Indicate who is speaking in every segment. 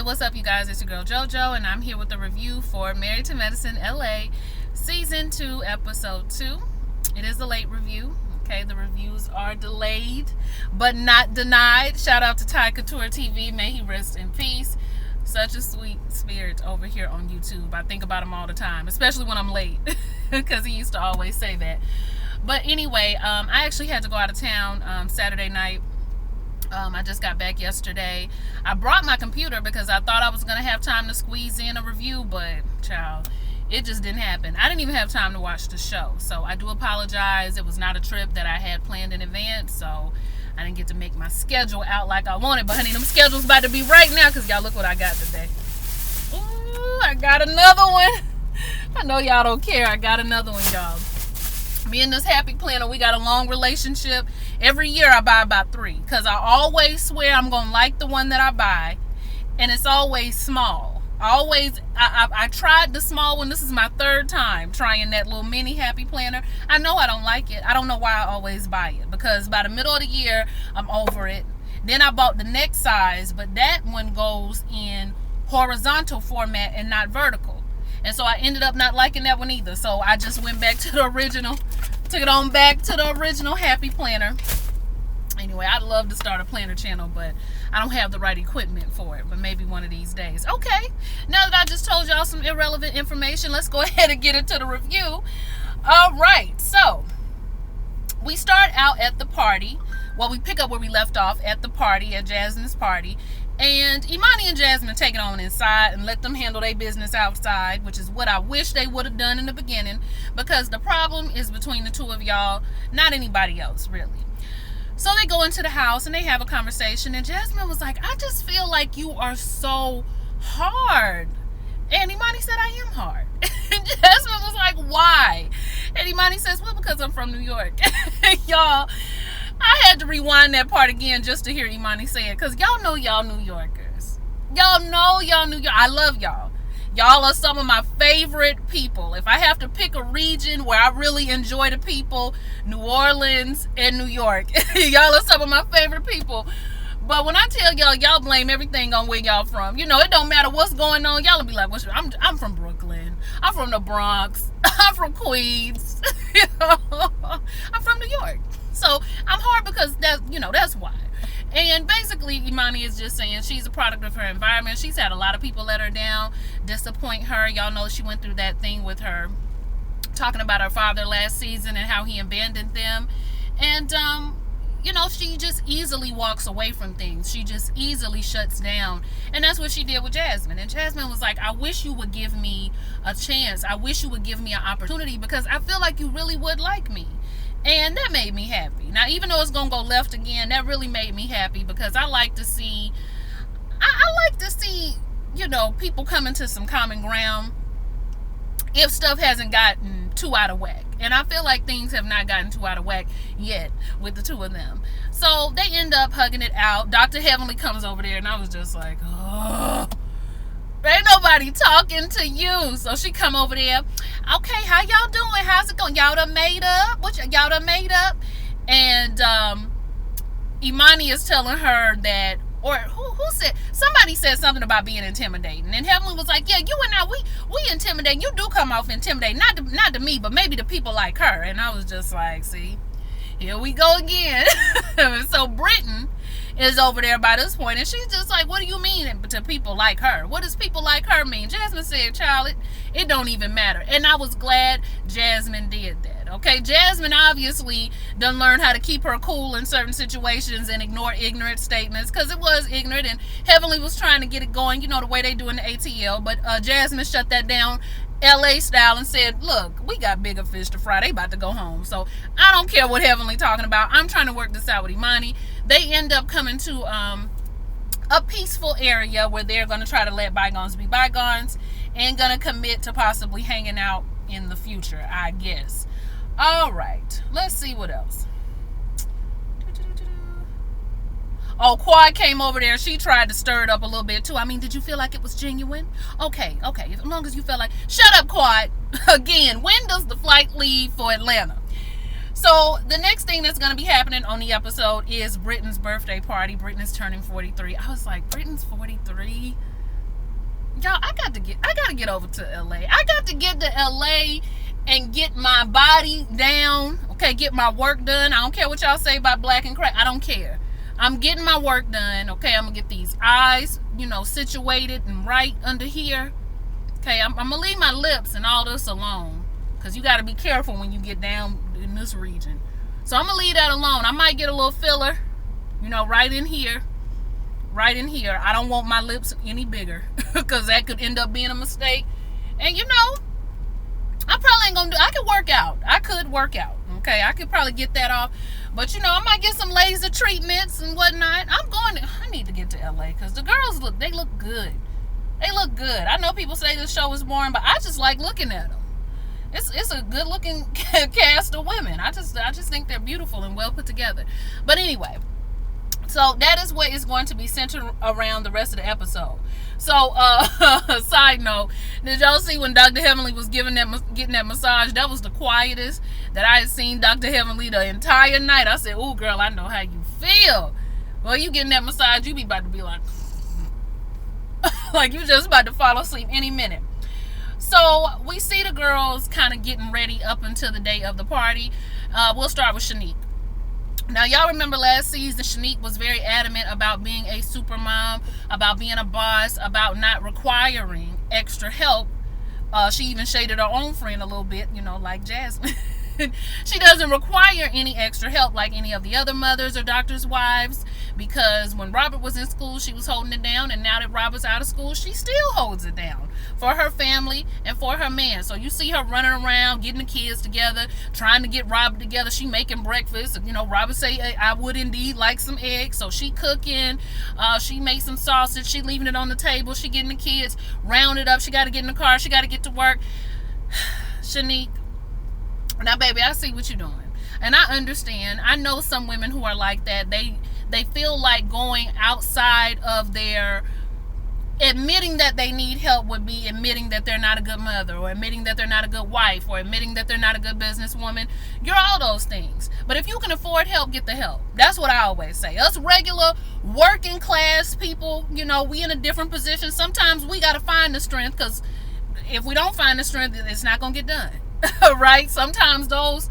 Speaker 1: Hey, what's up, you guys? It's your girl JoJo, and I'm here with a review for Married to Medicine LA Season 2, Episode 2. It is a late review. Okay, the reviews are delayed, but not denied. Shout out to Ty Couture TV. May he rest in peace. Such a sweet spirit over here on YouTube. I think about him all the time, especially when I'm late, because he used to always say that. But anyway, I actually had to go out of town Saturday night. I just got back yesterday. I brought my computer because I thought I was going to have time to squeeze in a review, but child, it just didn't happen. I didn't even have time to watch the show, so I do apologize. It was not a trip that I had planned in advance, so I didn't get to make my schedule out like I wanted. But honey, them schedules about to be right now, because y'all look what I got today. Ooh, I got another one. I know y'all don't care. I got another one, y'all. Me and this happy planner, we got a long relationship. Every year I buy about 3, because I always swear I'm going to like the one that I buy, and it's always small. I tried the small one. This is my 3rd time trying that little mini happy planner. I know I don't like it. I don't know why I always buy it, because by the middle of the year, I'm over it. Then I bought the next size, but that one goes in horizontal format and not vertical. And so I ended up not liking that one either. So I just went back to the original, took it on back to the original happy planner. Anyway, I'd love to start a planner channel, but I don't have the right equipment for it. But maybe one of these days. Okay, now that I just told y'all some irrelevant information, let's go ahead and get into the review. All right, so we start out at the party. Well, we pick up where we left off at the party, at Jasmine's party. And Imani and Jasmine take it on inside and let them handle their business outside, which is what I wish they would have done in the beginning, because the problem is between the two of y'all, not anybody else, really. So they go into the house and they have a conversation, and Jasmine was like, I just feel like you are so hard. And Imani said, I am hard. And Jasmine was like, why? And Imani says, well, because I'm from New York. Y'all, I had to rewind that part again just to hear Imani say it, because y'all know y'all New Yorkers. Y'all know y'all New York. I love y'all. Y'all are some of my favorite people. If I have to pick a region where I really enjoy the people, New Orleans and New York. Y'all are some of my favorite people. But when I tell y'all, y'all blame everything on where y'all from. You know, it don't matter what's going on. Y'all will be like, I'm from Brooklyn. I'm from the Bronx. I'm from Queens. I'm from New York. So I'm hard because that's why. And basically, Imani is just saying she's a product of her environment. She's had a lot of people let her down, disappoint her. Y'all know she went through that thing with her, talking about her father last season and how he abandoned them. And, she just easily walks away from things. She just easily shuts down. And that's what she did with Jasmine. And Jasmine was like, I wish you would give me a chance. I wish you would give me an opportunity, because I feel like you really would like me. And that made me happy. Now, even though it's going to go left again, that really made me happy, because I like to see, people coming to some common ground if stuff hasn't gotten too out of whack. And I feel like things have not gotten too out of whack yet with the two of them. So they end up hugging it out. Dr. Heavenly comes over there, and I was just like, oh, ain't nobody talking to you. So she come over there. Okay, how y'all doing? How's it going? Y'all done made up? Y'all done made up? And Imani is telling her that, or who said, somebody said something about being intimidating. And Heavenly was like, yeah, you and I, we intimidate. You do come off intimidating. Not to me, but maybe to people like her. And I was just like, see, here we go again. So Britain is over there by this point, and she's just like, what do you mean to people like her? What does people like her mean? Jasmine said, child, it don't even matter. And I was glad Jasmine did that. Okay, Jasmine obviously done learn how to keep her cool in certain situations and ignore ignorant statements, because it was ignorant, and Heavenly was trying to get it going, the way they do in the ATL, but Jasmine shut that down LA style and said, look, we got bigger fish to fry. They about to go home. So I don't care what Heavenly talking about. I'm trying to work this out with Imani. They end up coming to a peaceful area where they're going to try to let bygones be bygones and going to commit to possibly hanging out in the future, I guess. All right. Let's see what else. Oh, Quad came over there. She tried to stir it up a little bit, too. I mean, did you feel like it was genuine? Okay. As long as you felt like... Shut up, Quad. Again, when does the flight leave for Atlanta? So, the next thing that's going to be happening on the episode is Britain's birthday party. Britain is turning 43. I was like, Britain's 43? y'all, I gotta get over to LA. I got to get to LA and get my body down. Okay, get my work done. I don't care what y'all say about black and crack. I don't care. I'm getting my work done. Okay, I'm gonna get these eyes, situated and right under here. Okay, I'm gonna leave my lips and all this alone, because you got to be careful when you get down in this region. So I'm gonna leave that alone. I might get a little filler, right in here. Right in here. I don't want my lips any bigger, because that could end up being a mistake. And I probably ain't gonna I could work out. Okay, I could probably get that off. But I might get some laser treatments and whatnot. I need to get to LA, because the girls look good. They look good. I know people say this show is boring, but I just like looking at them. It's a good looking cast of women. I just think they're beautiful and well put together. But anyway, so that is what is going to be centered around the rest of the episode. So, side note, did y'all see when Dr. Heavenly was getting that massage? That was the quietest that I had seen Dr. Heavenly the entire night. I said, "Ooh, girl, I know how you feel." Well, you getting that massage, you be about to be like, like you just about to fall asleep any minute. So we see the girls kind of getting ready up until the day of the party. We'll start with Shanique. Now, y'all remember last season, Shanique was very adamant about being a super mom, about being a boss, about not requiring extra help. She even shaded her own friend a little bit, like Jasmine. She doesn't require any extra help like any of the other mothers or doctors' wives, because when Robert was in school, she was holding it down, and now that Robert's out of school, she still holds it down for her family and for her man. So you see her running around, getting the kids together, trying to get Robert together. She making breakfast. Robert say, "I would indeed like some eggs." So she cooking. She makes some sausage. She leaving it on the table. She getting the kids rounded up. She got to get in the car. She got to get to work. Shanique, now, baby, I see what you're doing. And I understand. I know some women who are like that. They feel like going outside of their admitting that they need help would be admitting that they're not a good mother, or admitting that they're not a good wife, or admitting that they're not a good businesswoman. You're all those things. But if you can afford help, get the help. That's what I always say. Us regular working class people, we in a different position. Sometimes we got to find the strength, because if we don't find the strength, it's not going to get done. Right? Sometimes those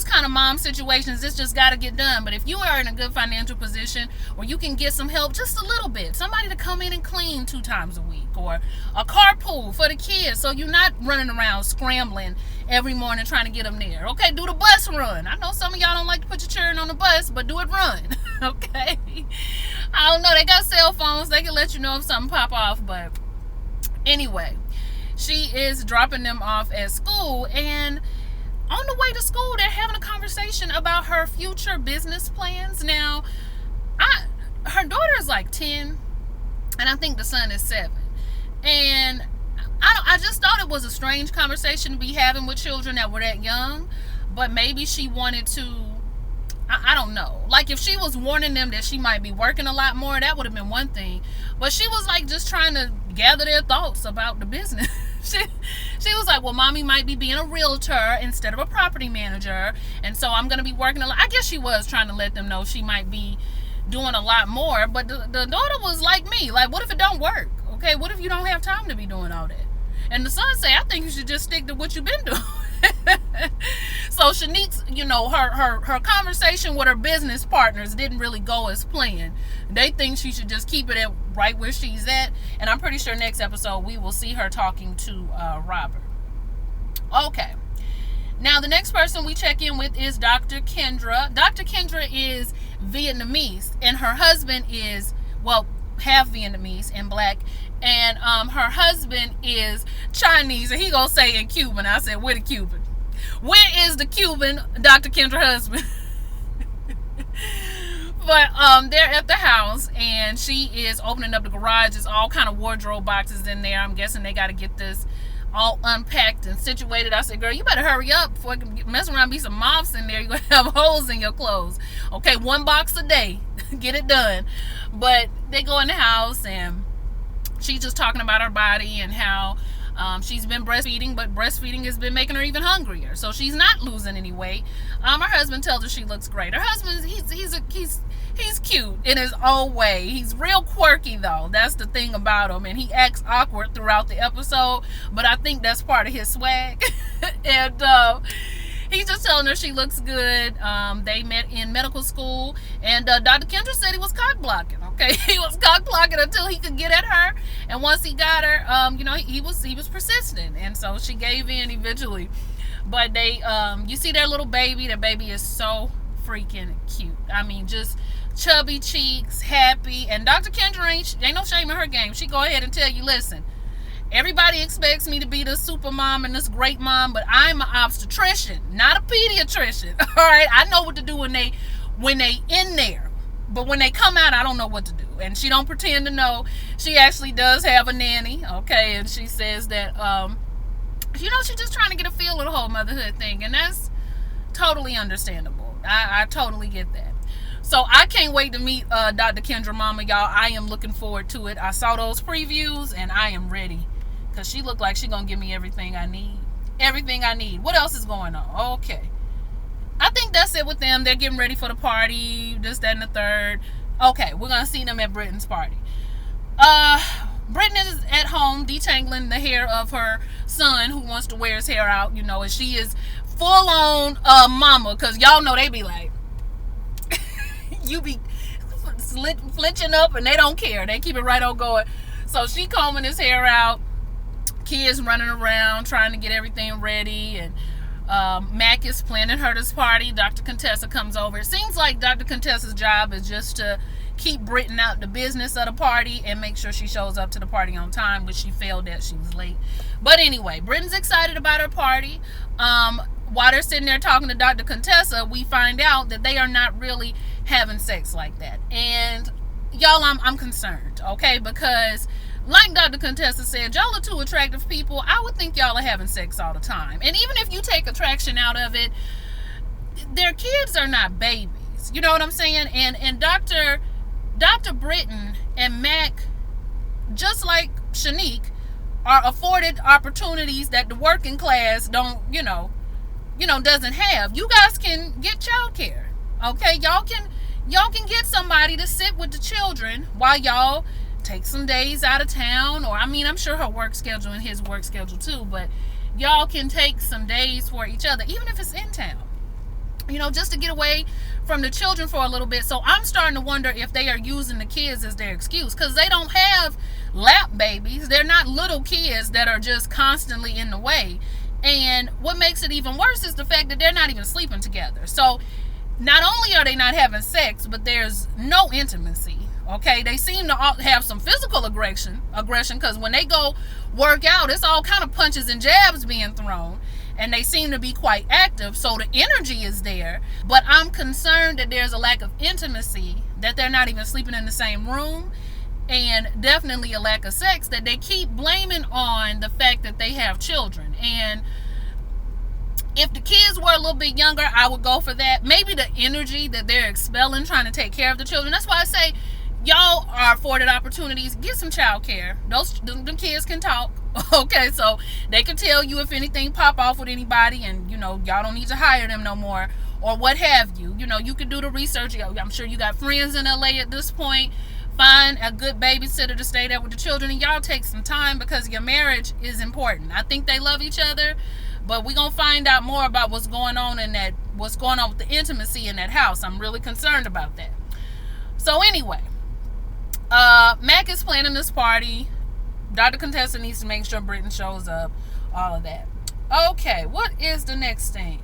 Speaker 1: kind of mom situations, it's just got to get done. But if you are in a good financial position where you can get some help, just a little bit, somebody to come in and clean 2 times a week, or a carpool for the kids, so you're not running around scrambling every morning trying to get them there. Okay, do the bus run. I know some of y'all don't like to put your children on the bus, but do it run. Okay, I don't know, they got cell phones, they can let you know if something pop off. But anyway, she is dropping them off at school, and on the way to school, they're having a conversation about her future business plans. Now, her daughter is like 10, and I think the son is 7. And I just thought it was a strange conversation to be having with children that were that young. But maybe she wanted to, I don't know. Like, if she was warning them that she might be working a lot more, that would have been one thing. But she was like just trying to gather their thoughts about the business. She was like, well, mommy might be being a realtor instead of a property manager, and so I'm going to be working a lot. I guess she was trying to let them know she might be doing a lot more. But the daughter was like me, like, what if it don't work? Okay, what if you don't have time to be doing all that? And the son say, I think you should just stick to what you've been doing. So Shanique's, her conversation with her business partners didn't really go as planned. They think she should just keep it at right where she's at. And I'm pretty sure next episode we will see her talking to Robert. Okay. Now the next person we check in with is Dr. Kendra. Dr. Kendra is Vietnamese, and her husband is, half Vietnamese and black. And her husband is Chinese, and he gonna say in Cuban. I said, where the Cuban? Where is the Cuban Dr. Kendra husband? But they're at the house, and she is opening up the garage. There's all kind of wardrobe boxes in there. I'm guessing they got to get this all unpacked and situated. I said, girl, you better hurry up before it can mess around and be some moths in there. You're going to have holes in your clothes. Okay, 1 box a day. Get it done. But they go in the house, and she's just talking about her body and how she's been breastfeeding, but breastfeeding has been making her even hungrier. So she's not losing any weight. Her husband tells her she looks great. Her husband, He's cute in his own way. He's real quirky though. That's the thing about him, and he acts awkward throughout the episode. But I think that's part of his swag. And he's just telling her she looks good. They met in medical school, and Dr. Kendra said he was cock blocking. Okay, he was cock blocking until he could get at her, and once he got her, he was persistent, and so she gave in eventually. But they, you see their little baby. Their baby is so freaking cute. I mean, just chubby cheeks, happy. And Dr. Kendra ain't no shame in her game. She go ahead and tell you, listen, everybody expects me to be this super mom and this great mom, but I'm an obstetrician, not a pediatrician. All right, I know what to do when they in there, but when they come out, I don't know what to do. And she don't pretend to know. She actually does have a nanny. Okay, and she says that she's just trying to get a feel of the whole motherhood thing, and that's totally understandable. I totally get that. So I can't wait to meet Dr. Kendra Mama, y'all. I am looking forward to it. I saw those previews, and I am ready, because she looked like she gonna give me everything I need. Everything I need. What else is going on? Okay. I think that's it with them. They're getting ready for the party, this, that, and the third. Okay, we're gonna see them at Britton's party. Britton is at home detangling the hair of her son, who wants to wear his hair out, and she is full on mama, because y'all know they be like, you be flinching up, and they don't care. They keep it right on going. So she combing his hair out, kids running around trying to get everything ready, and Mac is planning her this party. Dr. Contessa comes over. It seems like Dr. Contessa's job is just to keep Britton out the business of the party and make sure she shows up to the party on time, which she failed at. She was late. But anyway, Britton's excited about her party. While they're sitting there talking to Dr. Contessa, we find out that they are not really having sex like that. And y'all, I'm concerned, okay? Because like Dr. Contessa said, y'all are two attractive people. I would think y'all are having sex all the time. And even if you take attraction out of it, their kids are not babies. You know what I'm saying? And Dr. Britton and Mac, just like Shanique, are afforded opportunities that the working class doesn't have. You guys can get childcare, okay? Y'all can get somebody to sit with the children while y'all take some days out of town, or I'm sure her work schedule and his work schedule too, but y'all can take some days for each other, even if it's in town, just to get away from the children for a little bit. So I'm starting to wonder if they are using the kids as their excuse, because they don't have lap babies. They're not little kids that are just constantly in the way. And what makes it even worse is the fact that they're not even sleeping together. So not only are they not having sex, but there's no intimacy. Okay, they seem to have some physical aggression, because when they go work out, it's all kind of punches and jabs being thrown, and they seem to be quite active, so the energy is there. But I'm concerned that there's a lack of intimacy, that they're not even sleeping in the same room, and definitely a lack of sex that they keep blaming on the fact that they have children. And if the kids were a little bit younger, I would go for that. Maybe the energy that they're expelling trying to take care of the children. That's why I say, y'all are afforded opportunities. Get some child care. The kids can talk. Okay, so they can tell you if anything pop off with anybody, and y'all don't need to hire them no more, or what have you. You can do the research. I'm sure you got friends in LA at this point. Find a good babysitter to stay there with the children, and y'all take some time, because your marriage is important. I think they love each other, but we're gonna find out more about what's going on with the intimacy in that house. I'm really concerned about that. So anyway, Mac is planning this party. Dr. Contessa needs to make sure Britton shows up. All of that. Okay, what is the next thing?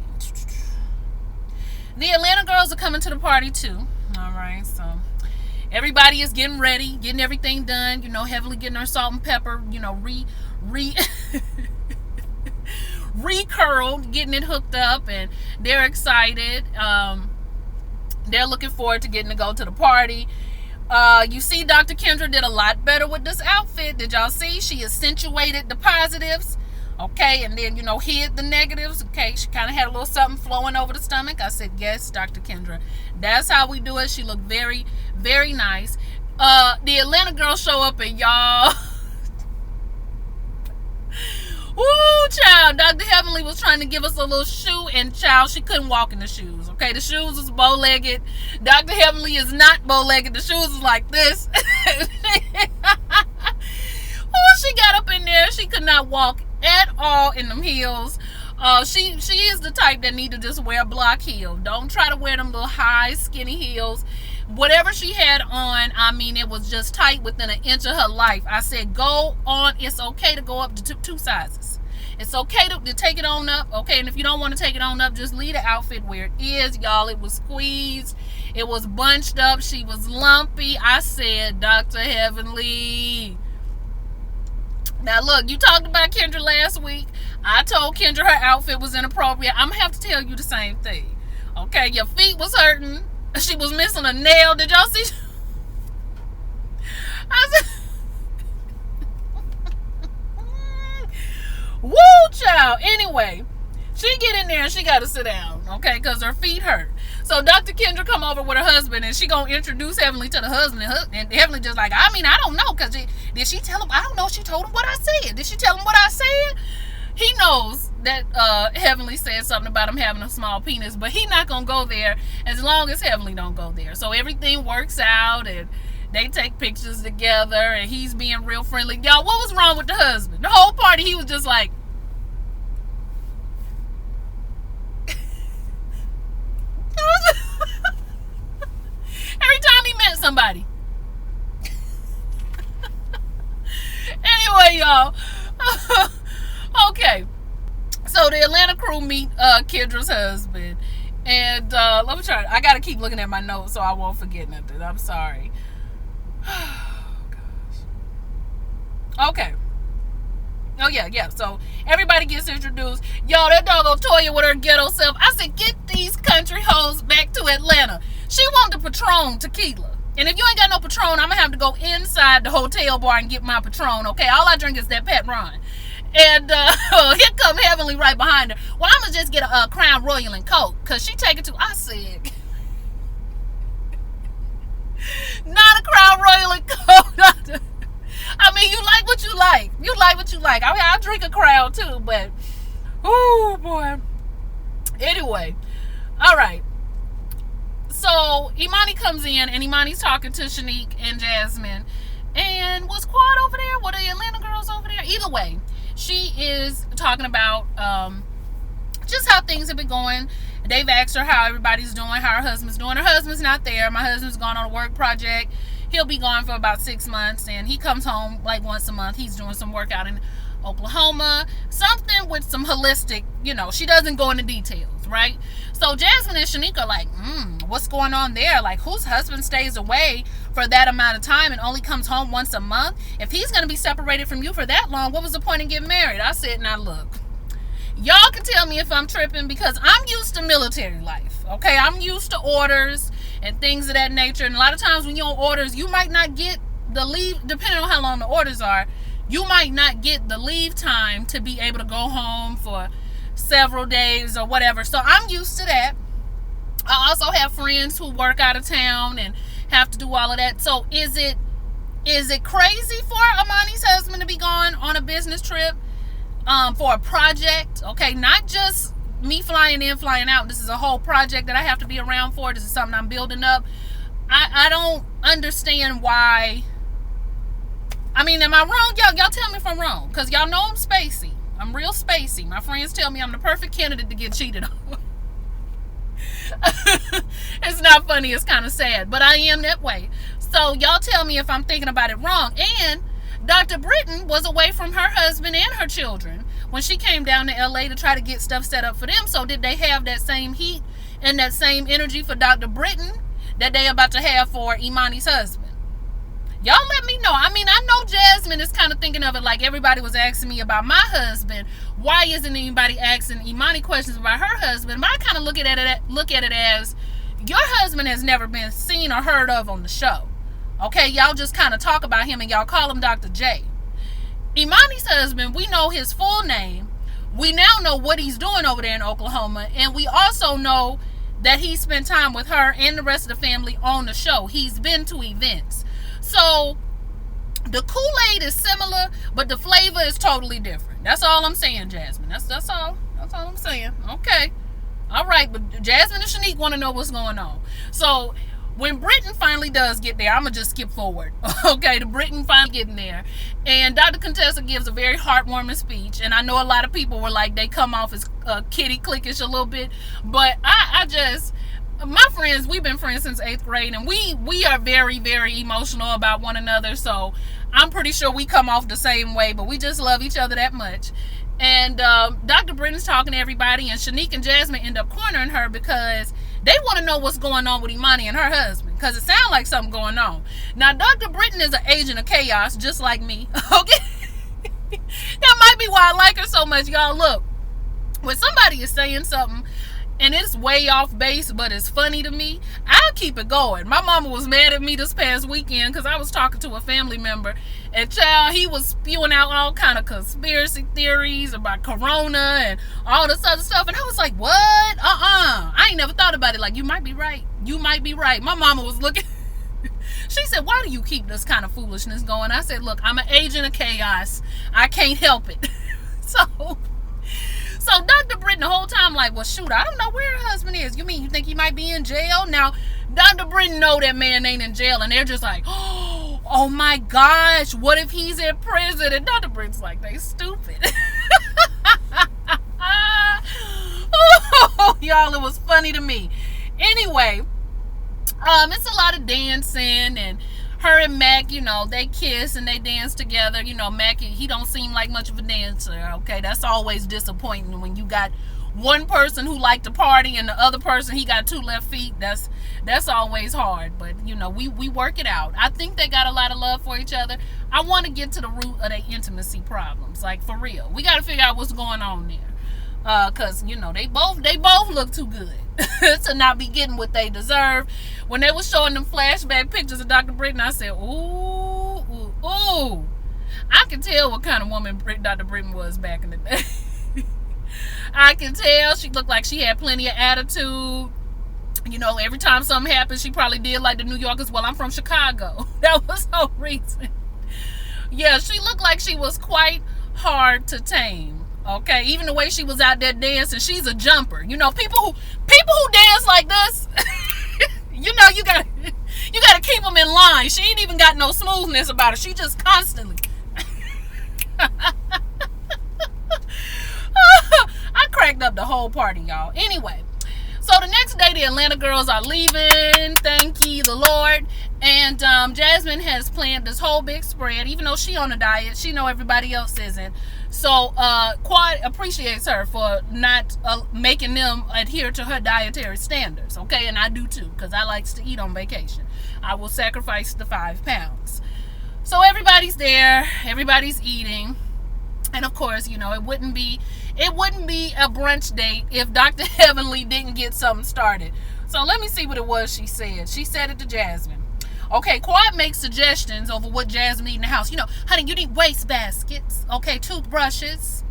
Speaker 1: The Atlanta girls are coming to the party too. All right, so everybody is getting ready, getting everything done. Heavily getting our salt and pepper. Recurled, getting it hooked up, and they're excited. They're looking forward to getting to go to the party. You see Dr. Kendra did a lot better with this outfit. Did y'all see? She accentuated the positives, okay, and then, hid the negatives, okay? She kind of had a little something flowing over the stomach. I said, yes, Dr. Kendra. That's how we do it. She looked very, very nice. The Atlanta girls show up, and y'all... Woo, child. Dr. Heavenly was trying to give us a little shoe, and child, she couldn't walk in the shoes, Okay, the shoes was bow-legged. Dr. Heavenly is not bow-legged. The shoes is like this. Oh, she got up in there. She could not walk at all in them heels. She is the type that need to just wear a block heel. Don't try to wear them little high, skinny heels. Whatever she had on, I mean, it was just tight within an inch of her life. I said, go on. It's okay to go up to two sizes. It's okay to take it on up, okay? And if you don't want to take it on up, just leave the outfit where it is, y'all. It was squeezed. It was bunched up. She was lumpy. I said, Dr. Heavenly. Now, look, you talked about Kendra last week. I told Kendra her outfit was inappropriate. I'm going to have to tell you the same thing. Okay, your feet was hurting. She was missing a nail. Did y'all see? I said, woo, child. Anyway, she get in there and she got to sit down, okay, because her feet hurt. So Dr. Kendra come over with her husband and she going to introduce Heavenly to the husband. And Heavenly just like, I mean, I don't know, because did she tell him? I don't know if she told him what I said. Did she tell him what I said? He knows that Heavenly said something about him having a small penis, but he not going to go there as long as Heavenly don't go there. So everything works out and they take pictures together and he's being real friendly. Y'all, what was wrong with the husband? The whole party, he was just like, every time he met somebody. Anyway, y'all. Okay. So the Atlanta crew meet Kendra's husband. And let me try. I got to keep looking at my notes so I won't forget nothing. I'm sorry. Oh, gosh. Okay. Oh, yeah. So everybody gets introduced. Yo, that doggone Toya with her ghetto self. I said, get these country hoes back to Atlanta. She wanted the Patron tequila. And if you ain't got no Patron, I'm going to have to go inside the hotel bar and get my Patron, okay? All I drink is that Pat Ron. And here come Heavenly right behind her. Well, I'm going to just get a Crown Royal and Coke, because she take it to, I said, not a Crown Royal and Coke. I mean, you like what you like. You like what you like. I mean, I drink a Crown too, but, oh boy. Anyway, all right. So Imani comes in and Imani's talking to Shanique and Jasmine. And was Quad over there? Were the Atlanta girls over there? Either way, she is talking about just how things have been going. They've asked her how everybody's doing, how her husband's doing. Her husband's not there. My husband's gone on a work project. He'll be gone for about 6 months, and he comes home like once a month. He's doing some work out in Oklahoma, something with some holistic, she doesn't go into details, right? So Jasmine and Shanique are like, what's going on there? Like, whose husband stays away for that amount of time and only comes home once a month? If he's going to be separated from you for that long, what was the point in getting married? I said, now look, y'all can tell me if I'm tripping, because I'm used to military life, okay? I'm used to orders and things of that nature. And a lot of times when you're on orders, you might not get the leave, depending on how long the orders are, you might not get the leave time to be able to go home for several days or whatever. So I'm used to that. I also have friends who work out of town and have to do all of that. So is it crazy for Imani's husband to be gone on a business trip for a project? Okay, not just me flying in, flying out. This is a whole project that I have to be around for. This is something I'm building up. I don't understand why. I mean, am I wrong? Y'all tell me if I'm wrong, because y'all know I'm spacey. I'm real spacey. My friends tell me I'm the perfect candidate to get cheated on. It's not funny. It's kind of sad, but I am that way. So y'all tell me if I'm thinking about it wrong. And Dr. Britton was away from her husband and her children when she came down to LA to try to get stuff set up for them. So did they have that same heat and that same energy for Dr. Britton that they about to have for Imani's husband? Y'all let me know. I mean, I know Jasmine is kind of thinking of it like everybody was asking me about my husband. Why isn't anybody asking Imani questions about her husband? But I kind of look at it as your husband has never been seen or heard of on the show. Okay, y'all just kind of talk about him and y'all call him Dr. J. Imani's husband, we know his full name. We now know what he's doing over there in Oklahoma. And we also know that he spent time with her and the rest of the family on the show. He's been to events. So the Kool-Aid is similar, but the flavor is totally different. That's all I'm saying, Jasmine. That's all I'm saying. Okay. All right, but Jasmine and Shanique want to know what's going on. So when Britton finally does get there, I'm going to just skip forward. Okay, the Britton finally getting there. And Dr. Contessa gives a very heartwarming speech. And I know a lot of people were like, they come off as kitty cliquish a little bit. But I just, my friends, we've been friends since 8th grade. And we are very, very emotional about one another. So I'm pretty sure we come off the same way. But we just love each other that much. And Dr. Britton's talking to everybody. And Shanique and Jasmine end up cornering her because they want to know what's going on with Imani and her husband, because it sounds like something going on. Now, Dr. Britton is an agent of chaos, just like me. Okay? That might be why I like her so much. Y'all, look, when somebody is saying something and it's way off base, but it's funny to me, I'll keep it going. My mama was mad at me this past weekend because I was talking to a family member, and child, he was spewing out all kind of conspiracy theories about corona and all this other stuff, and I was like, what? I ain't never thought about it. Like, you might be right. You might be right. My mama was looking. She said, why do you keep this kind of foolishness going? I said, look, I'm an agent of chaos. I can't help it. So Dr. Britton the whole time like, well, shoot, I don't know where her husband is. You mean you think he might be in jail? Now, Dr. Britton know that man ain't in jail, and they're just like, oh my gosh, what if he's in prison? And Dr. Britton's like, they stupid. Oh, y'all, it was funny to me. Anyway, it's a lot of dancing, and her and Mac, you know, they kiss and they dance together. You know, Mac, he don't seem like much of a dancer, okay? That's always disappointing when you got one person who like to party and the other person, he got 2 left feet. That's always hard, but, you know, we work it out. I think they got a lot of love for each other. I want to get to the root of their intimacy problems, like, for real. We got to figure out what's going on there, because, you know, they both look too good to not be getting what they deserve. When they were showing them flashback pictures of Dr. Britton, I said, ooh. I can tell what kind of woman Dr. Britton was back in the day. I can tell she looked like she had plenty of attitude. You know, every time something happened, she probably did like the New Yorkers. Well, I'm from Chicago. That was her reason. Yeah, she looked like she was quite hard to tame. Okay, even the way she was out there dancing, she's a jumper. You know, people who dance like this, you know, you gotta keep them in line. She ain't even got no smoothness about her. She just constantly. I cracked up the whole party, y'all. Anyway, so the next day the Atlanta girls are leaving. Thank ye the Lord. And Jasmine has planned this whole big spread. Even though she on a diet, she know everybody else isn't. So Quad appreciates her for not making them adhere to her dietary standards. Okay, and I do too, because I likes to eat on vacation. I will sacrifice the 5 pounds. So everybody's there. Everybody's eating. And of course, you know, it wouldn't be a brunch date if Dr. Heavenly didn't get something started. So let me see what it was she said. She said it to Jasmine. Okay, Quad makes suggestions over what Jasmine need in the house. You know, honey, you need waste baskets. Okay, toothbrushes.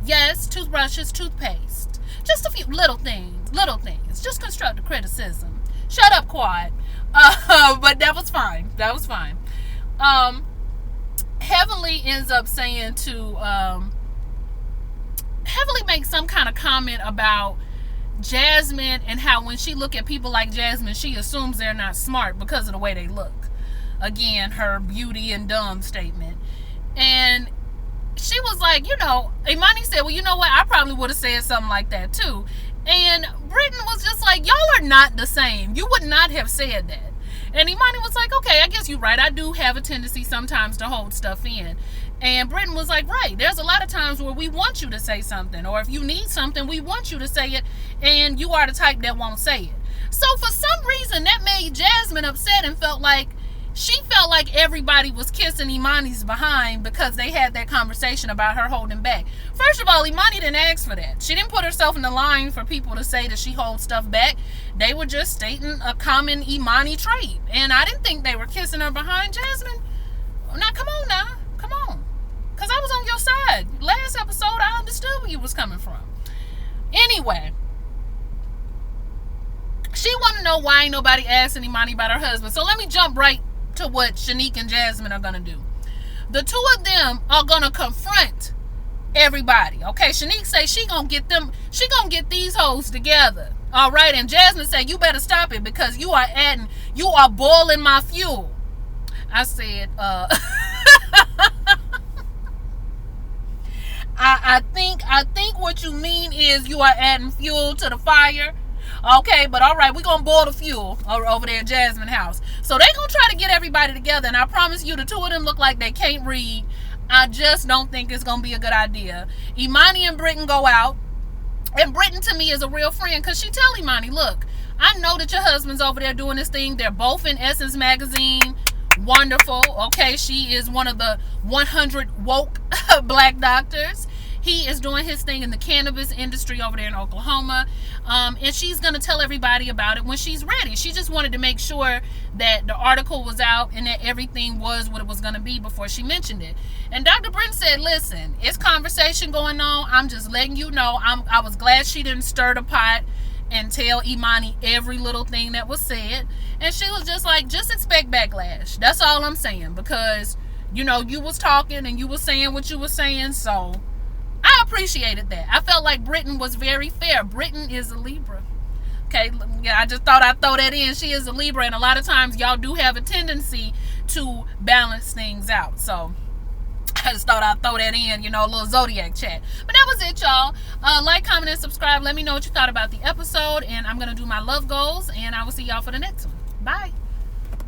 Speaker 1: Yes, toothbrushes, toothpaste. Just a few little things. Just constructive criticism. Shut up, Quad. But that was fine. Heavenly ends up saying to Heavenly makes some kind of comment about Jasmine and how when she look at people like Jasmine, she assumes they're not smart because of the way they look. Again, her beauty and dumb statement. And she was like, you know, Imani said, well, you know what? I probably would have said something like that too. And Britton was just like, y'all are not the same. You would not have said that. And Imani was like, okay, I guess you're right. I do have a tendency sometimes to hold stuff in. And Britton was like, right, there's a lot of times where we want you to say something. Or if you need something, we want you to say it. And you are the type that won't say it. So for some reason, that made Jasmine upset and she felt like everybody was kissing Imani's behind because they had that conversation about her holding back. First of all, Imani didn't ask for that. She didn't put herself in the line for people to say that she holds stuff back. They were just stating a common Imani trait. And I didn't think they were kissing her behind. Jasmine, now come on now. Come on. Because I was on your side. Last episode, I understood where you was coming from. Anyway, she wanted to know why ain't nobody asking Imani about her husband. So let me jump right to what Shanique and Jasmine are going to do. The two of them are going to confront everybody. Okay, Shanique say she gonna get these hoes together. All right, and Jasmine said, you better stop it because you are boiling my fuel. I said, I think what you mean is you are adding fuel to the fire. Okay, but all right, we're gonna boil the fuel over there at Jasmine house. So they gonna try to get everybody together, and I promise you the two of them look like they can't read. I just don't think it's gonna be a good idea. Imani and Britton go out. And Britton to me is a real friend because she tell Imani, look, I know that your husband's over there doing this thing. They're both in Essence magazine. Wonderful. Okay, she is one of the 100 woke black doctors. He is doing his thing in the cannabis industry over there in Oklahoma. And she's going to tell everybody about it when she's ready. She just wanted to make sure that the article was out and that everything was what it was going to be before she mentioned it. And Dr. Britton said, listen, it's conversation going on. I'm just letting you know. I was glad she didn't stir the pot and tell Imani every little thing that was said. And she was just like, just expect backlash. That's all I'm saying. Because, you know, you was talking and you was saying what you was saying. So I appreciated that. I felt like Britton was very fair. Britton is a Libra. Okay, yeah, I just thought I'd throw that in. She is a Libra, and a lot of times y'all do have a tendency to balance things out. So I just thought I'd throw that in, you know, a little zodiac chat. But that was it, y'all. Like, comment, and subscribe. Let me know what you thought about the episode, and I'm going to do my love goals, and I will see y'all for the next one. Bye.